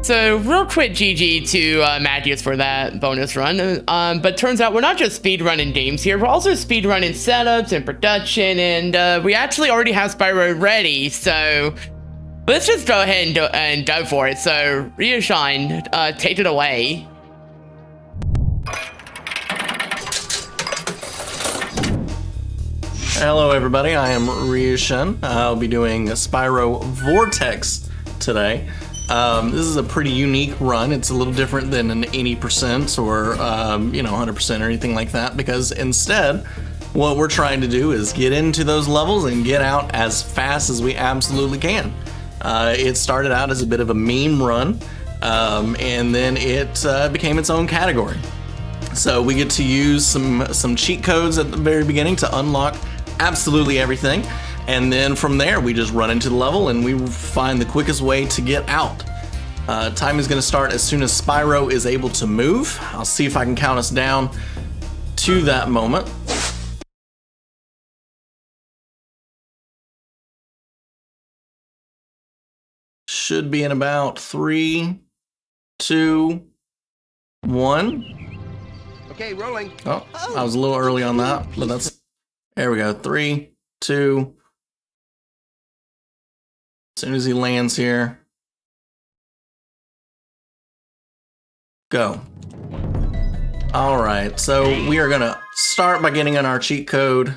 So real quick GG to Matthews for that bonus run. But turns out we're not just speedrunning games here, we're also speedrunning setups and production, and we actually already have Spyro ready, so let's just go ahead and go for it. So Ryushon, take it away. Hello everybody, I am Ryushon. I'll be doing Spyro Vortext today. This is a pretty unique run. It's a little different than an 80% or 100% or anything like that, because instead what we're trying to do is get into those levels and get out as fast as we absolutely can. It started out as a bit of a meme run, and then it became its own category. So we get to use some cheat codes at the very beginning to unlock absolutely everything, and then from there we just run into the level and we find the quickest way to get out. Time is going to start as soon as Spyro is able to move. I'll see if I can count us down to that moment. Should be in about 3, 2, 1. Okay, rolling. Oh, I was a little early on that, but that's... There we go. 3, 2. As soon as he lands here. Go. All right, so we are gonna start by getting in our cheat code.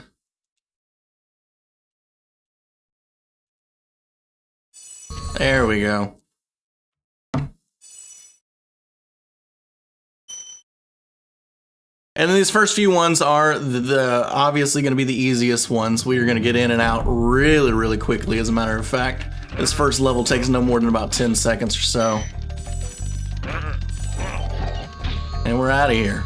There we go. And then these first few ones are obviously going to be the easiest ones. We are going to get in and out really, really quickly. As a matter of fact, this first level takes no more than about 10 seconds or so. And we're out of here.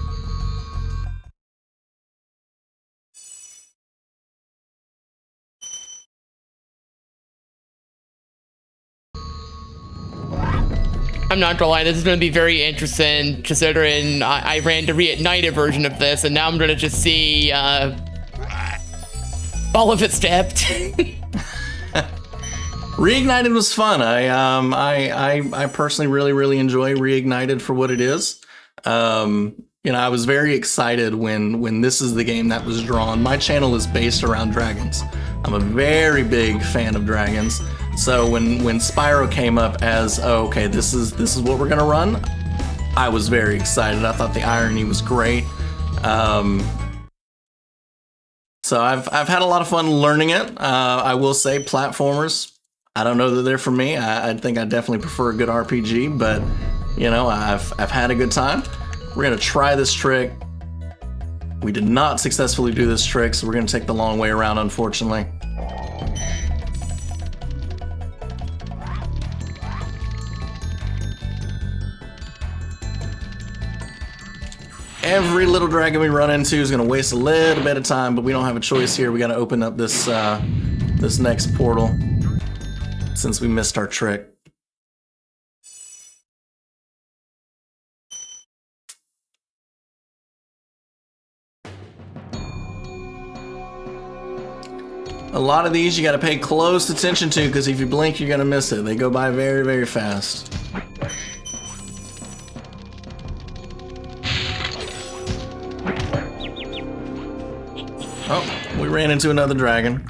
I'm not gonna lie, this is gonna be very interesting, considering I ran the reignited version of this, and now I'm gonna just see all of it stepped. Reignited was fun. I personally really enjoy Reignited for what it is. I was very excited when this is the game that was drawn. My channel is based around dragons. I'm a very big fan of dragons. So when Spyro came up as, oh, okay, this is what we're gonna run, I was very excited. I thought the irony was great. So I've had a lot of fun learning it. I will say platformers, I don't know that they're for me. I think I definitely prefer a good RPG, but I've had a good time. We're gonna try this trick. We did not successfully do this trick, so we're gonna take the long way around, unfortunately. Every little dragon we run into is going to waste a little bit of time, but we don't have a choice here. We got to open up this this next portal since we missed our trick. A lot of these you got to pay close attention to, because if you blink, you're going to miss it. They go by very, very fast. Oh, we ran into another dragon.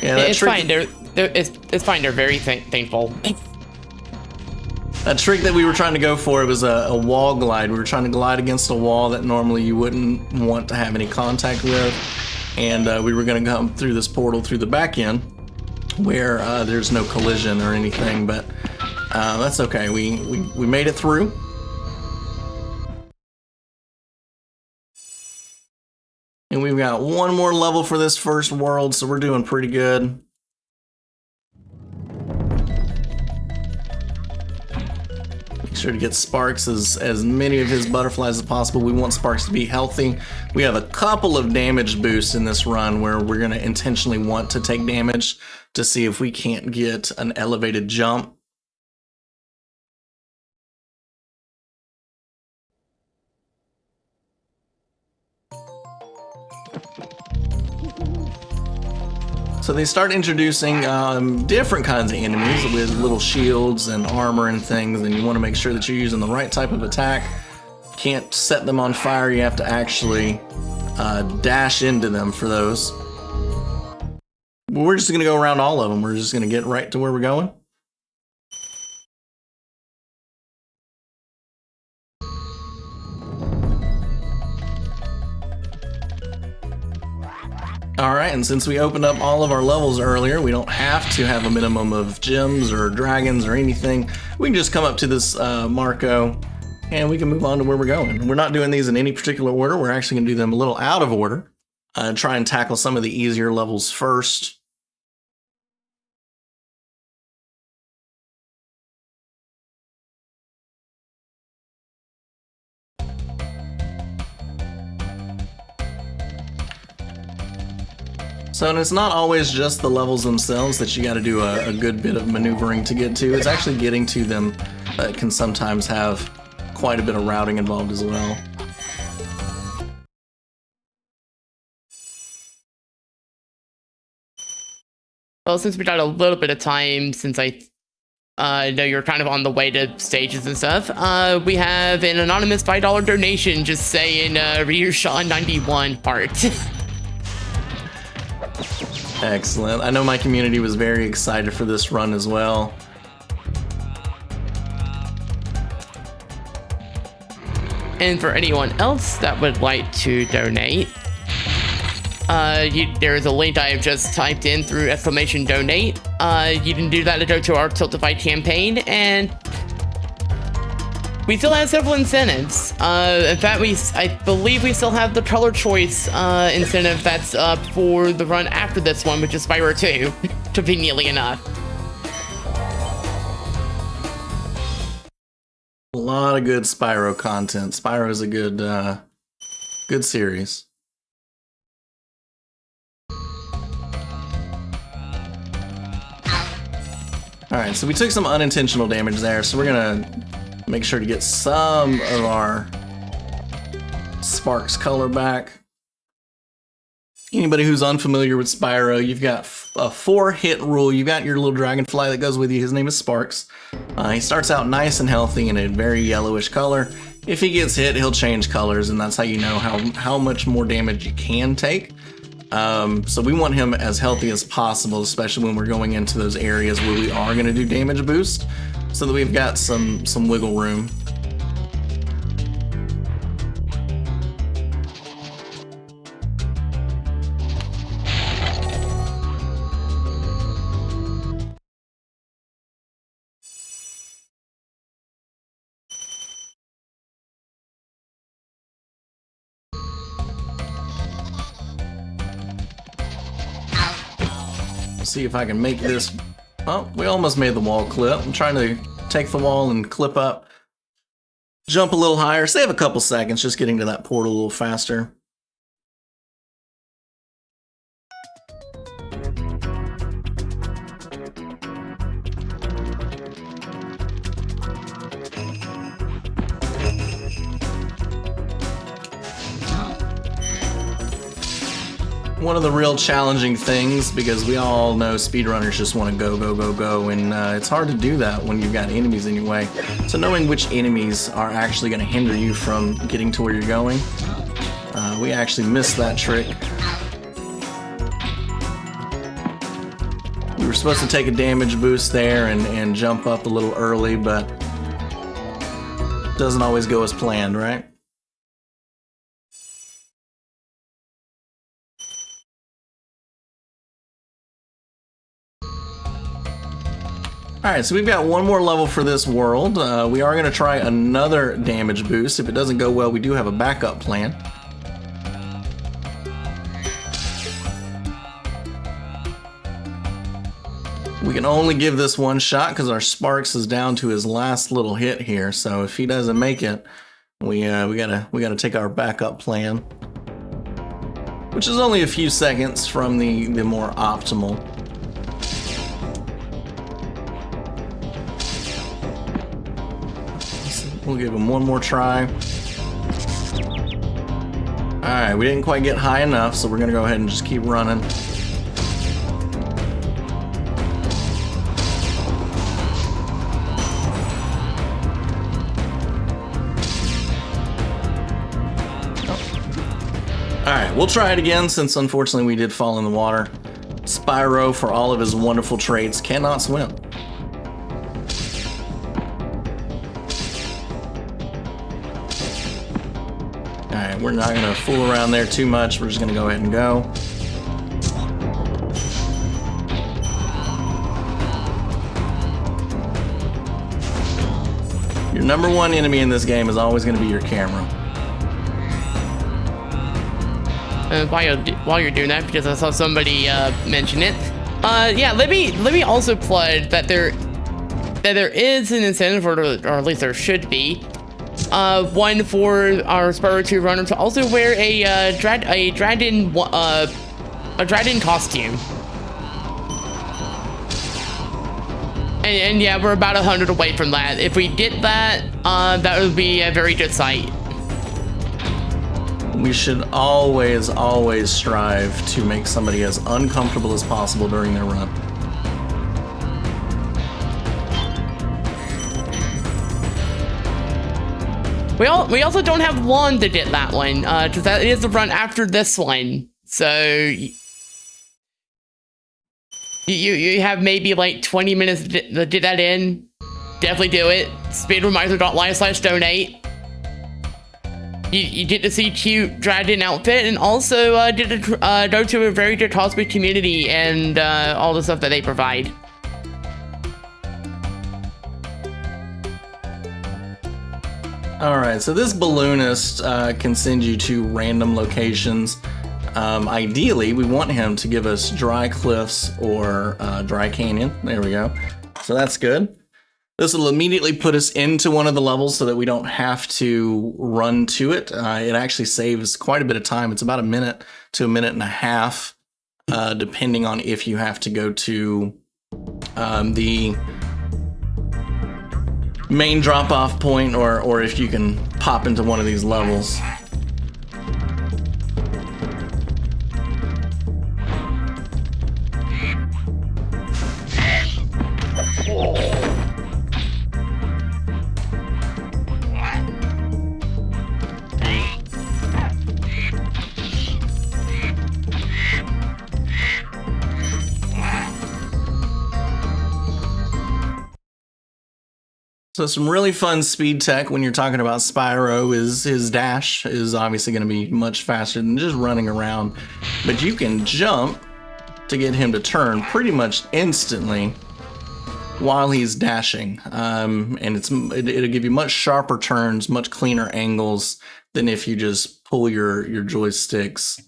Yeah, it's fine. It's fine. They're very thankful. That trick that we were trying to go for, it was a wall glide. We were trying to glide against a wall that normally you wouldn't want to have any contact with, and we were going to come through this portal through the back end where there's no collision or anything, but that's okay. We made it through. And we've got one more level for this first world, so we're doing pretty good. Make sure to get Sparks as many of his butterflies as possible. We want Sparks to be healthy. We have a couple of damage boosts in this run where we're going to intentionally want to take damage to see if we can't get an elevated jump. So they start introducing different kinds of enemies with little shields and armor and things, and you want to make sure that you're using the right type of attack. Can't set them on fire, you have to actually dash into them for those. We're just going to go around all of them. We're just going to get right to where we're going. Alright, and since we opened up all of our levels earlier, we don't have to have a minimum of gems or dragons or anything. We can just come up to this Marco, and we can move on to where we're going. We're not doing these in any particular order. We're actually going to do them a little out of order. Try and tackle some of the easier levels first. So, and it's not always just the levels themselves that you got to do a good bit of maneuvering to get to. It's actually getting to them that can sometimes have quite a bit of routing involved as well. Well, since we got a little bit of time, since I know you're kind of on the way to stages and stuff, we have an anonymous $5 donation just saying Ryushon 91 heart. Excellent. I know my community was very excited for this run as well. And for anyone else that would like to donate, there is a link I have just typed in through !donate. You can do that to go to our Tiltify campaign, and we still have several incentives. In fact, I believe we still have the color choice incentive that's up for the run after this one, which is Spyro 2, conveniently enough. A lot of good Spyro content. Spyro is a good series. Alright, so we took some unintentional damage there, so we're gonna make sure to get some of our Sparks color back. Anybody who's unfamiliar with Spyro, you've got a 4-hit rule. You've got your little dragonfly that goes with you. His name is Sparks. He starts out nice and healthy in a very yellowish color. If he gets hit, he'll change colors, and that's how you know how much more damage you can take. So we want him as healthy as possible, especially when we're going into those areas where we are going to do damage boost, so that we've got some wiggle room. See if I can make this. Oh, we almost made the wall clip. I'm trying to take the wall and clip up, jump a little higher, save a couple seconds just getting to that portal a little faster. One of the real challenging things, because we all know speedrunners just want to go, go, go, go, and it's hard to do that when you've got enemies in your way. So knowing which enemies are actually going to hinder you from getting to where you're going, we actually missed that trick. We were supposed to take a damage boost there and jump up a little early, but it doesn't always go as planned, right? Alright, so we've got one more level for this world. We are going to try another damage boost. If it doesn't go well, we do have a backup plan. We can only give this one shot because our Sparks is down to his last little hit here. So if he doesn't make it, we gotta take our backup plan, which is only a few seconds from the more optimal. We'll give him one more try. Alright, we didn't quite get high enough, so we're gonna go ahead and just keep running. right, we'll try it again since unfortunately we did fall in the water. Spyro, for all of his wonderful traits, cannot swim. Alright, we're not going to fool around there too much. We're just going to go ahead and go. Your number one enemy in this game is always going to be your camera. While you're doing that, because I saw somebody mention it, yeah, let me also plug that there is an incentive, or at least there should be, one for our Spyro 2 runner to also wear a dragon costume. And yeah, we're about 100 away from that. If we get that, that would be a very good sight. We should always, always strive to make somebody as uncomfortable as possible during their run. We also don't have long to get that one, because that is the run after this one. So you have maybe like 20 minutes to get that in. Definitely do it. Speedromizer.live/donate. You get to see cute dragon outfit, and also get to go to a very good cosplay community and all the stuff that they provide. Alright, so this balloonist can send you to random locations. Ideally, we want him to give us dry cliffs or dry canyon. There we go. So that's good. This will immediately put us into one of the levels so that we don't have to run to it. It actually saves quite a bit of time. It's about a minute to a minute and a half, depending on if you have to go to the main drop-off point or if you can pop into one of these levels. So some really fun speed tech when you're talking about Spyro is his dash is obviously going to be much faster than just running around, but you can jump to get him to turn pretty much instantly while he's dashing, and it'll give you much sharper turns, much cleaner angles than if you just pull your joysticks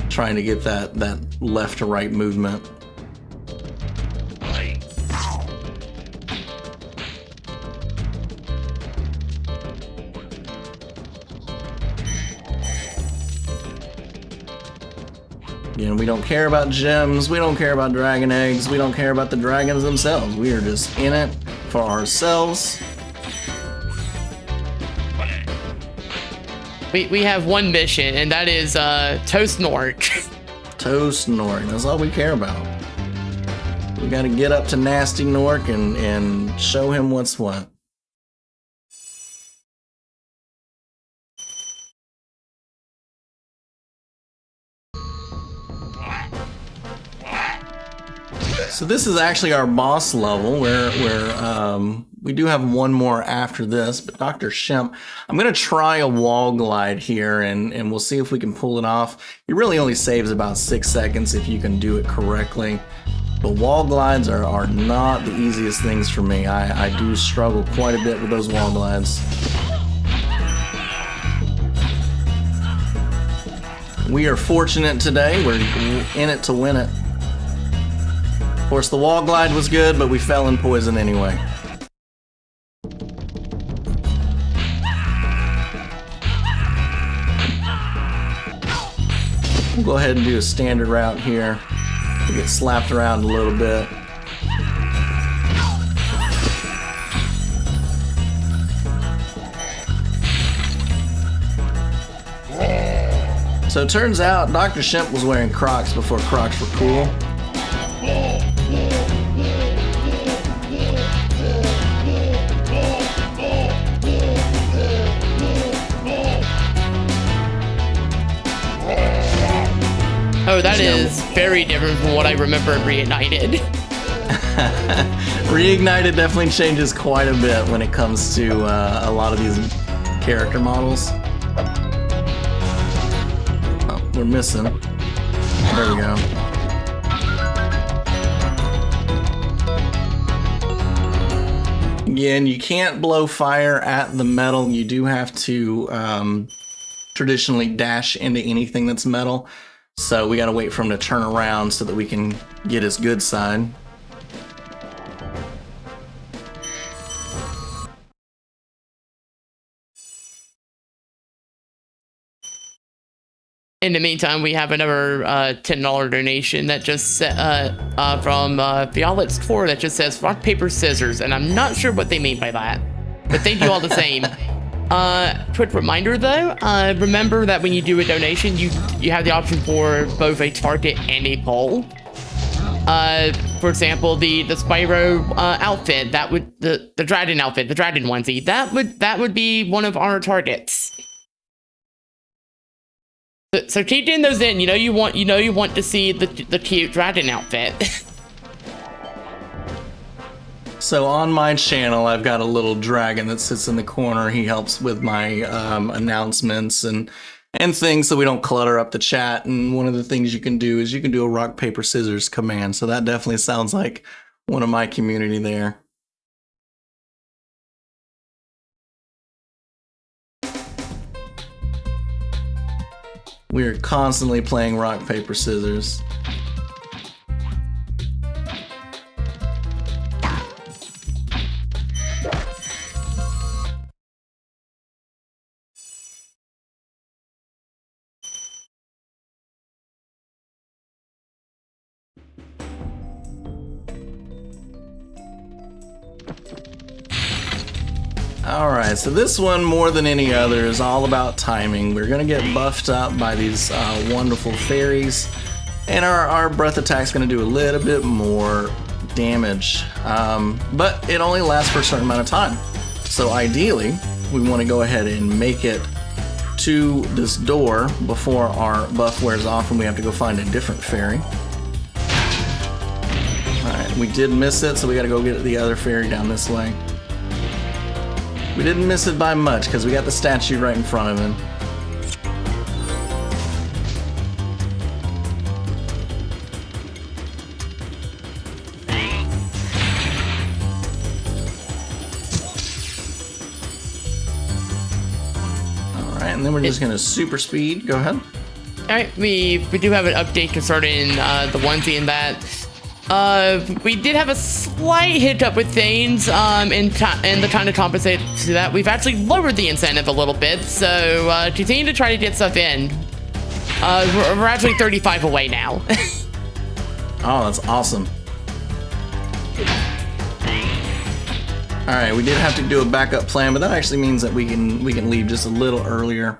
trying to get that left to right movement. You know, we don't care about gems, we don't care about dragon eggs, we don't care about the dragons themselves. We are just in it for ourselves. We have one mission, and that is Toast Nork. Toast Nork, that's all we care about. We gotta get up to Nasty Nork and show him what's what. So this is actually our boss level where we do have one more after this, but Dr. Shemp, I'm going to try a wall glide here and we'll see if we can pull it off. It really only saves about 6 seconds if you can do it correctly. But wall glides are not the easiest things for me. I do struggle quite a bit with those wall glides. We are fortunate today. We're in it to win it. Of course, the wall glide was good, but we fell in poison anyway. We'll go ahead and do a standard route here. We get slapped around a little bit. So it turns out Dr. Shemp was wearing Crocs before Crocs were cool. that is very different from what I remember in Reignited. Reignited definitely changes quite a bit when it comes to a lot of these character models. Oh, we're missing. There we go. Again, you can't blow fire at the metal. You do have to traditionally dash into anything that's metal. So we gotta wait for him to turn around so that we can get his good side. In the meantime, we have another $10 donation that just from Violet's Tour that just says rock, paper, scissors, and I'm not sure what they mean by that, but thank you all the same. Quick reminder though, remember that when you do a donation, you have the option for both a target and a poll. For example, the Spyro outfit, that would the Dragon outfit, the Dragon onesie, that would be one of our targets. So keep doing those in. You know you want to see the cute dragon outfit. So on my channel, I've got a little dragon that sits in the corner. He helps with my announcements and things so we don't clutter up the chat. And one of the things you can do is you can do a rock, paper, scissors command. So that definitely sounds like one of my community there. We are constantly playing rock, paper, scissors. Alright, so this one, more than any other, is all about timing. We're going to get buffed up by these wonderful fairies, and our breath attack's going to do a little bit more damage, but it only lasts for a certain amount of time. So ideally, we want to go ahead and make it to this door before our buff wears off and we have to go find a different fairy. Alright, we did miss it, so we got to go get the other fairy down this way. We didn't miss it by much because we got the statue right in front of him. Alright, and then we're just going to super speed. Go ahead. Alright, we do have an update concerning the onesie and that. We did have a slight hiccup with things, and the kind of compensate to that, we've actually lowered the incentive a little bit, so continue to try to get stuff in. We're actually 35 away now. Oh, that's awesome. Alright, we did have to do a backup plan, but that actually means that we can leave just a little earlier.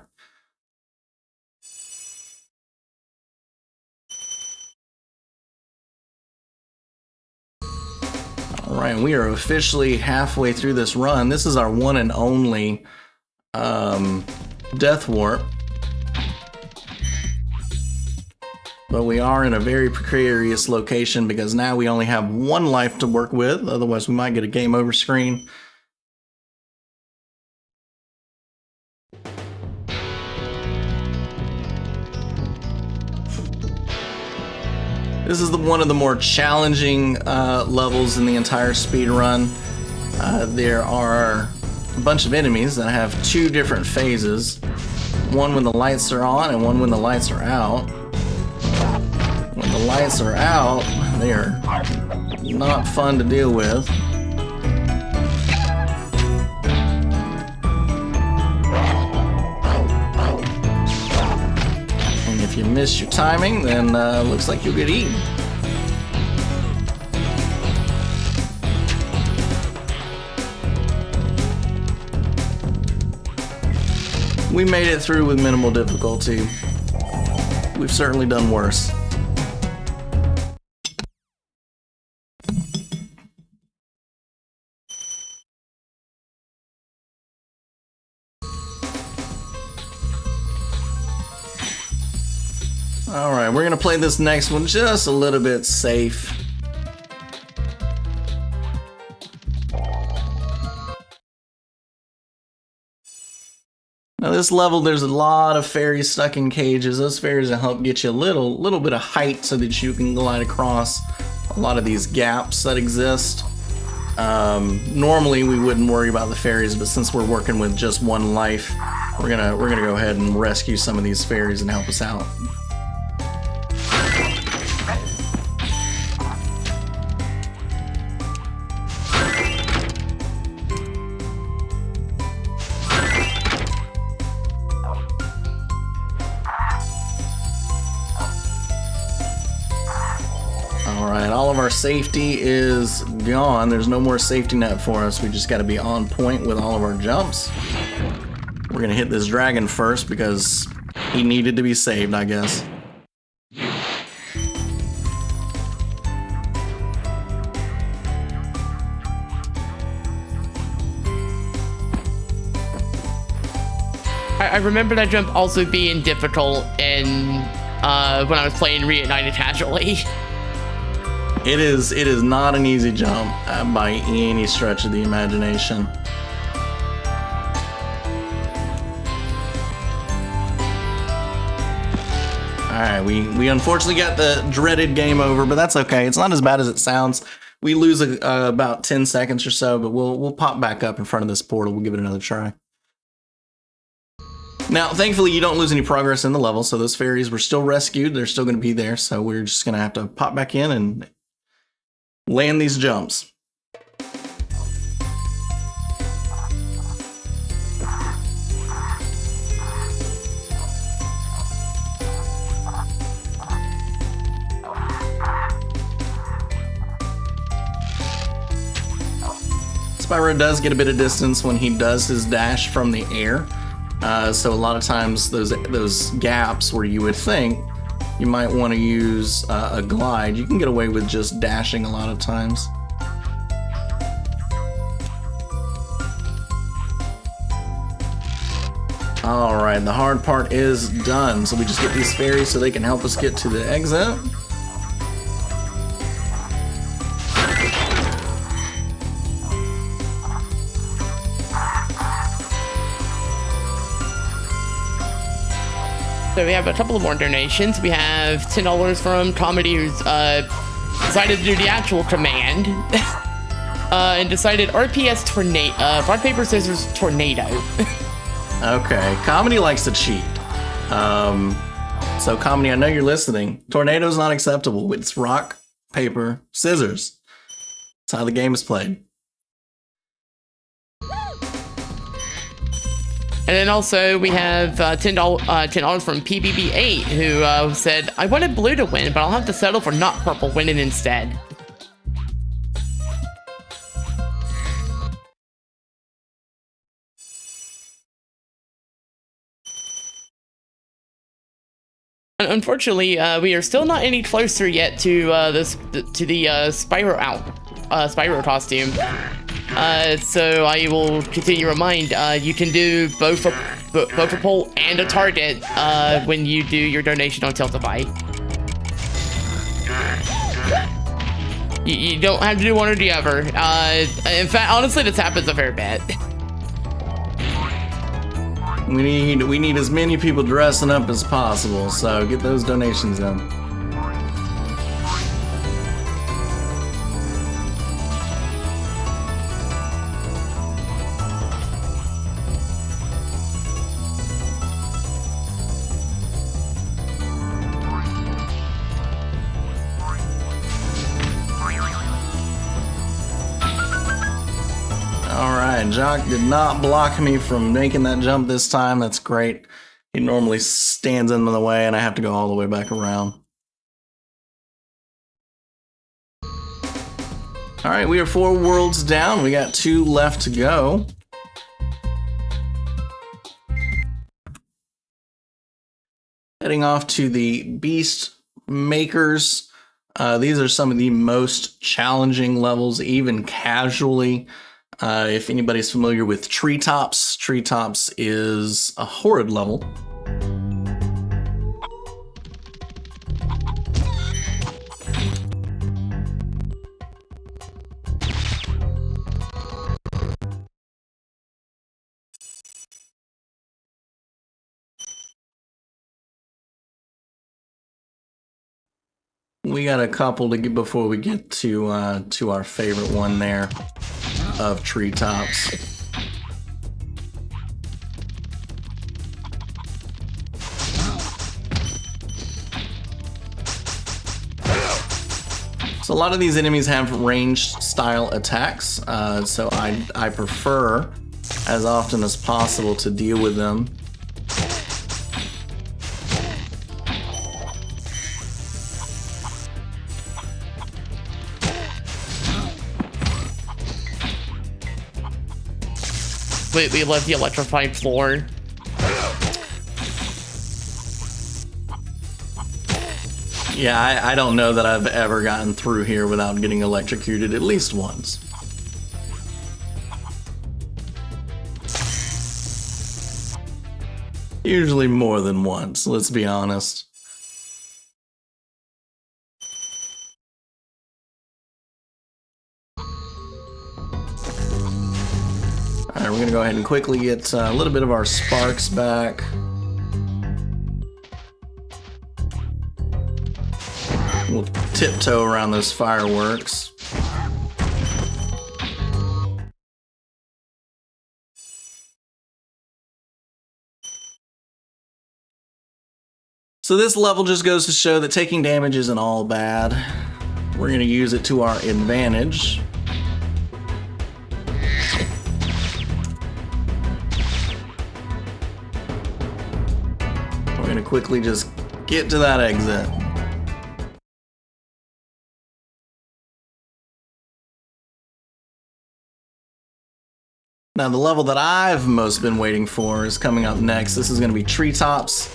Alright, we are officially halfway through this run. This is our one and only death warp. But we are in a very precarious location because now we only have one life to work with. Otherwise, we might get a game over screen. This is one of the more challenging levels in the entire speed run. There are a bunch of enemies that have two different phases. One when the lights are on and one when the lights are out. When the lights are out, they are not fun to deal with. And if you miss your timing, then looks like you'll get eaten. We made it through with minimal difficulty. We've certainly done worse. All right, we're gonna play this next one just a little bit safe. Now this level, there's a lot of fairies stuck in cages. Those fairies will help get you a little bit of height so that you can glide across a lot of these gaps that exist. Normally we wouldn't worry about the fairies, but since we're working with just one life, we're gonna go ahead and rescue some of these fairies and help us out. All of our safety is gone. There's no more safety net for us. We just got to be on point with all of our jumps. We're gonna hit this dragon first because he needed to be saved, I guess. I remember that jump also being difficult in when I was playing Reignited casually. It is not an easy jump by any stretch of the imagination. Alright, we unfortunately got the dreaded game over, but that's okay. It's not as bad as it sounds. We lose about 10 seconds or so, but we'll pop back up in front of this portal. We'll give it another try. Now, thankfully, you don't lose any progress in the level, so those fairies were still rescued. They're still going to be there, so we're just going to have to pop back in and land these jumps. Spyro does get a bit of distance when he does his dash from the air. So a lot of times those gaps where you would think you might want to use a glide, you can get away with just dashing a lot of times. Alright, the hard part is done. So we just get these fairies so they can help us get to the exit. So we have a couple of more donations. We have $10 from Comedy, who's decided to do the actual command and decided RPS tornado, rock paper scissors tornado. Okay, Comedy likes to cheat. So Comedy, I know you're listening. Tornado's not acceptable. It's rock, paper, scissors. That's how the game is played. And then also we have $10 from PBB8, who said, I wanted blue to win, but I'll have to settle for not purple winning instead. Unfortunately, we are still not any closer yet to the Spyro costume. So I will continue to remind, you can do both a poll and a target when you do your donation on Tiltify. You don't have to do one or the other. In fact, honestly, this happens a fair bit. We need as many people dressing up as possible, so get those donations done. Jock did not block me from making that jump this time. That's great. He normally stands in the way and I have to go all the way back around. Alright, we are 4 worlds down. We got 2 left to go. Heading off to the Beast Makers. These are some of the most challenging levels, even casually. If anybody's familiar with Treetops, Treetops is a horrid level. We got a couple to get before we get to our favorite one there of treetops. So a lot of these enemies have ranged style attacks, so I prefer as often as possible to deal with them. We love the electrified floor. Yeah, I don't know that I've ever gotten through here without getting electrocuted at least once. Usually more than once, let's be honest. Alright, we're gonna go ahead and quickly get a little bit of our sparks back. We'll tiptoe around those fireworks. So this level just goes to show that taking damage isn't all bad. We're going to use it to our advantage. We're going to quickly just get to that exit. Now the level that I've most been waiting for is coming up next. This is going to be treetops.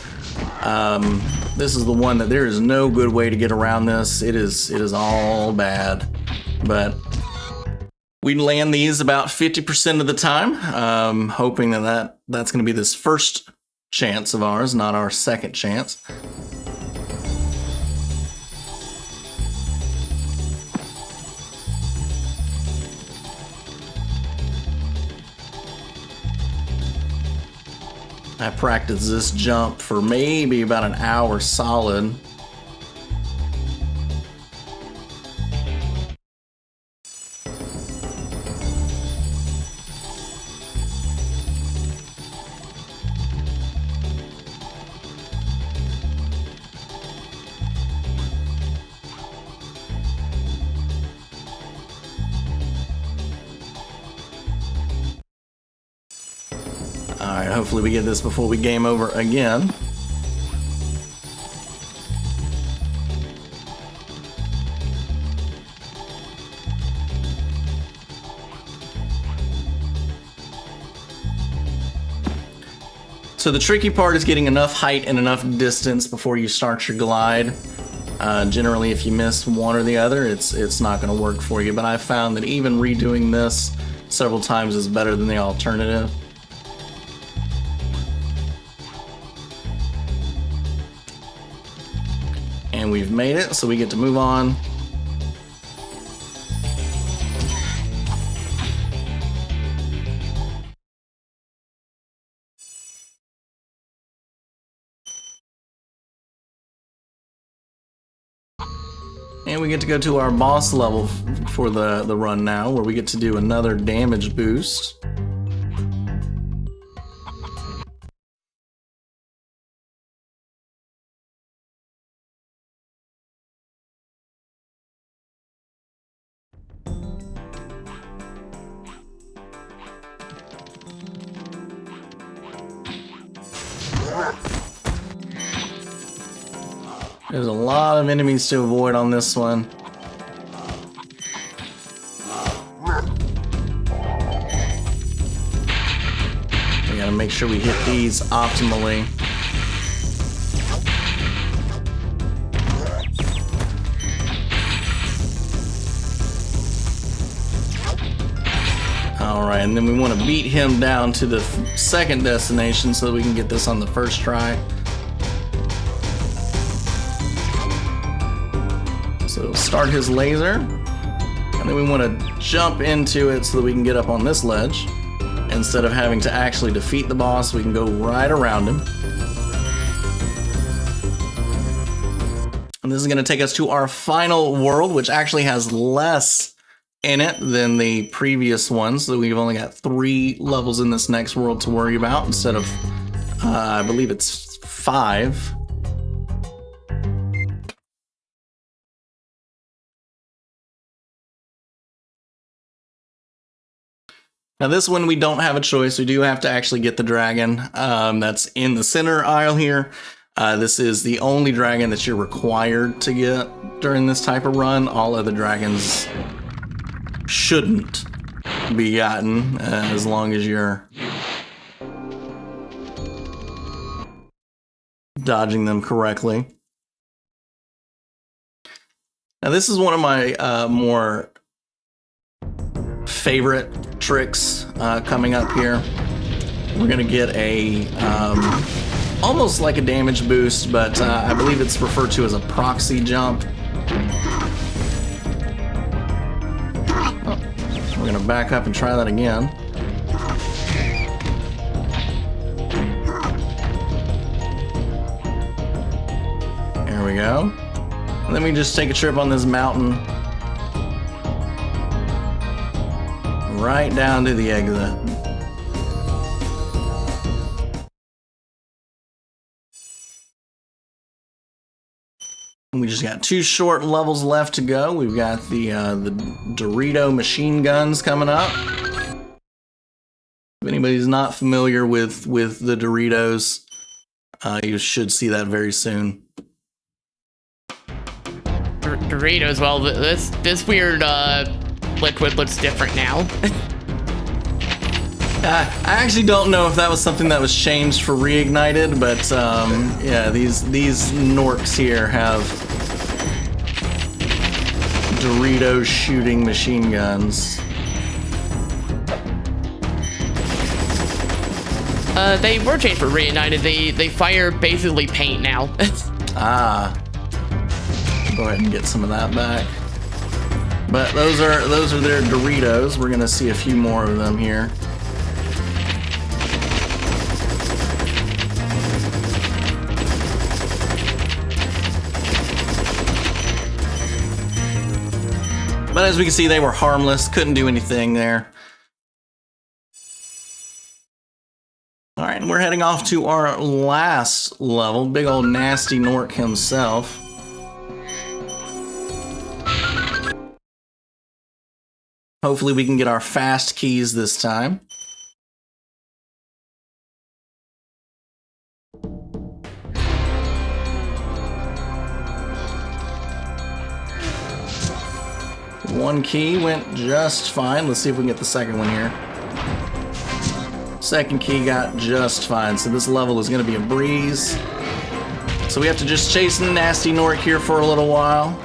This is the one that there is no good way to get around this. It is all bad, but we land these about 50% of the time, hoping that's going to be this first chance of ours, not our second chance. I practiced this jump for maybe about an hour solid. Alright, hopefully we get this before we game over again. So the tricky part is getting enough height and enough distance before you start your glide. Generally, if you miss one or the other, it's not going to work for you, but I've found that even redoing this several times is better than the alternative. And we've made it, so we get to move on. And we get to go to our boss level for the run now, where we get to do another damage boost. There's a lot of enemies to avoid on this one. We gotta make sure we hit these optimally. Alright, and then we want to beat him down to the second destination so that we can get this on the first try. So start his laser, and then we want to jump into it so that we can get up on this ledge. Instead of having to actually defeat the boss, we can go right around him. And this is going to take us to our final world, which actually has less in it than the previous ones. So we've only got 3 levels in this next world to worry about instead of, I believe it's 5. Now this one we don't have a choice. We do have to actually get the dragon that's in the center aisle here. This is the only dragon that you're required to get during this type of run. All other dragons shouldn't be gotten as long as you're dodging them correctly. Now this is one of my more favorite tricks coming up here. We're gonna get a almost like a damage boost, but I believe it's referred to as a proxy jump. We're gonna back up and try that again. There we go. And then we just take a trip on this mountain right down to the exit. We just got 2 short levels left to go. We've got the Dorito machine guns coming up. If anybody's not familiar with the Doritos, you should see that very soon. Doritos, well, this weird liquid looks different now. I actually don't know if that was something that was changed for Reignited, but yeah, these Norks here have Dorito shooting machine guns. They were changed for Reignited. They fire basically paint now. Ah. Go ahead and get some of that back. But those are their Doritos. We're gonna see a few more of them here. But as we can see, they were harmless, couldn't do anything there. All right, and we're heading off to our last level, big old nasty Nork himself. Hopefully we can get our fast keys this time. One key went just fine. Let's see if we can get the second one here. Second key got just fine. So this level is going to be a breeze. So we have to just chase Nasty Nork here for a little while.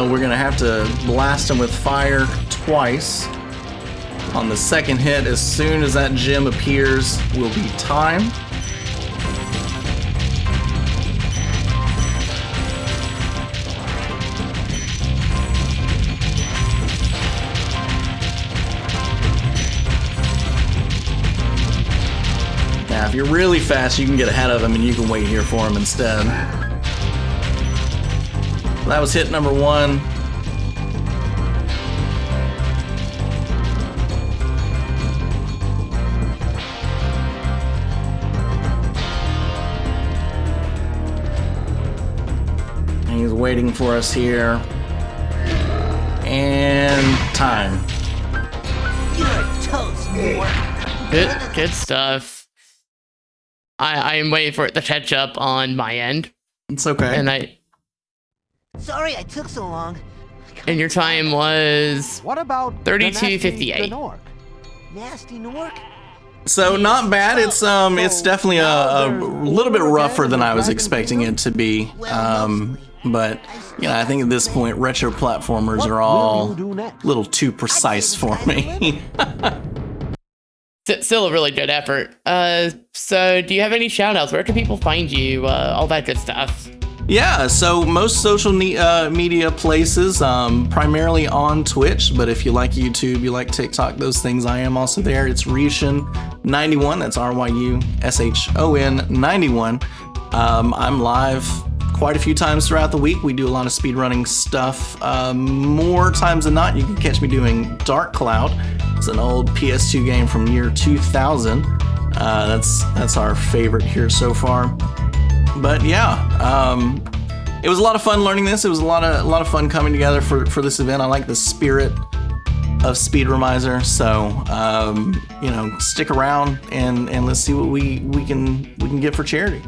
We're going to have to blast him with fire twice. On the second hit, as soon as that gem appears, will be time. Now, if you're really fast, you can get ahead of him and you can wait here for him instead. That was hit number 1. And he's waiting for us here. And time. You're toast. Good stuff. I am waiting for it to catch up on my end. It's okay. And Sorry I took so long. and your time was What about 32:58. the Nork? Nasty Nork? So not bad. It's definitely a little bit rougher than I was expecting it to be. But you know, I think at this point retro platformers are all a little too precise for me. still a really good effort. So do you have any shout outs? Where can people find you? All that good stuff. Yeah, so most social media places, primarily on Twitch, but if you like YouTube, you like TikTok, those things, I am also there. It's Ryushon91, that's RYUSHON91. I'm live quite a few times throughout the week. We do a lot of speedrunning stuff. More times than not, you can catch me doing Dark Cloud. It's an old PS2 game from year 2000. That's our favorite here so far. But yeah, it was a lot of fun learning this. It was a lot of fun coming together for this event. I like the spirit of Speedromizer, so stick around and let's see what we can get for charity.